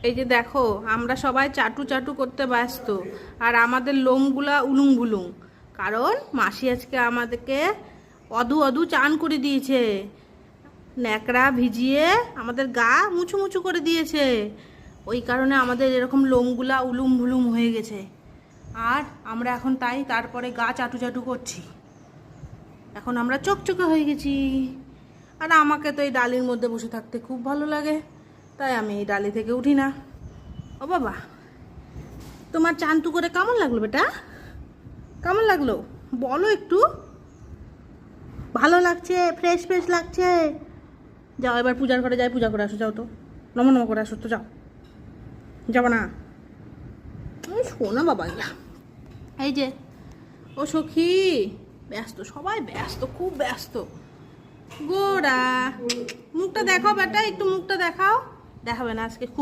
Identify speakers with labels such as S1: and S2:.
S1: এই যে দেখো, আমরা সবাই চাটু চাটু করতে ব্যস্ত, আর আমাদের লোমগুলা উলুং বুলুং। কারণ মাসি আজকে আমাদেরকে অধু অধু চান করে দিয়েছে, ন্যাকড়া ভিজিয়ে আমাদের গা মুছু মুছু করে দিয়েছে। ওই কারণে আমাদের এরকম লোমগুলা উলুম ভুলুম হয়ে গেছে। আর আমরা এখন তাই তারপরে গা চাটু চাটু করছি। এখন আমরা চকচকে হয়ে গেছি। আর আমাকে তো এই ডালির মধ্যে বসে থাকতে খুব ভালো লাগে, তাই আমি এই ডালি থেকে উঠি না। ও বাবা, তোমার চান্তু করে কেমন লাগলো বেটা? কেমন লাগলো বলো একটু। ভালো লাগছে, ফ্রেশ ফ্রেশ লাগছে। যাও এবার পূজার ঘরে যাই, পূজা করে আসো। যাও তো, নম নম করে আসো তো, যাও। যাবো না? শোনো বাবা, এই যে ও সখী, ব্যস্ত, সবাই ব্যস্ত, খুব ব্যস্ত। গোরা, মুখটা দেখাও বেটা, একটু মুখটা দেখাও। দেখাবে না আজকে?